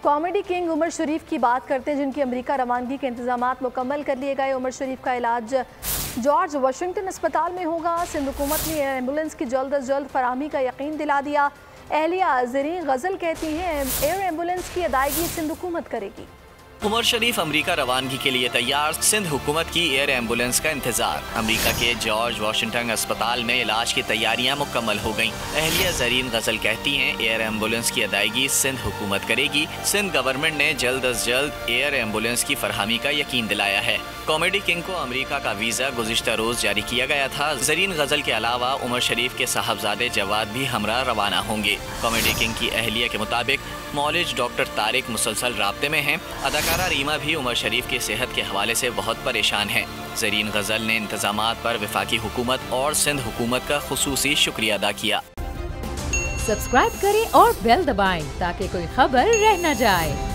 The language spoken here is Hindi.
कॉमेडी किंग उमर शरीफ की बात करते हैं, जिनकी अमेरिका रवानगी के इंतजामात मुकम्मल कर लिए गए। उमर शरीफ का इलाज जॉर्ज वाशिंगटन अस्पताल में होगा। सिंध हुकूमत ने एयर एम्बुलेंस की जल्द अज जल्द फराहमी का यकीन दिला दिया। एहलिया ज़रीन गज़ल कहती हैं एयर एम्बुलेंस की अदायगी सिंध हुकूमत करेगी। उमर शरीफ अमेरिका रवानगी के लिए तैयार, सिंध हुकूमत की एयर एम्बुलेंस का इंतजार। अमेरिका के जॉर्ज वाशिंगटन अस्पताल में इलाज की तैयारियां मुकम्मल हो गईं। एहलिया ज़रीन गज़ल कहती हैं एयर एम्बुलेंस की अदायगी सिंध हुकूमत करेगी। सिंध गवर्नमेंट ने जल्द अज जल्द एयर एम्बुलेंस की फरहमी का यकीन दिलाया है। कॉमेडी किंग को अमेरिका का वीज़ा गुज़िश्ता रोज़ जारी किया गया था। ज़रीन गज़ल के अलावा उमर शरीफ के साहबजादे जवाद भी हमरा रवाना होंगे। कॉमेडी किंग की एहलिया के मुताबिक मौलिज डॉक्टर तारिक मुसलसल राब्ते में हैं। अदाकारा रीमा भी उमर शरीफ की सेहत के हवाले से बहुत परेशान है। ज़रीन गज़ल ने इंतजामात पर वफाकी हुकूमत और सिंध हुकूमत का खुसूसी शुक्रिया अदा किया। सब्सक्राइब करें और बेल दबाएं ताकि कोई खबर रह न जाए।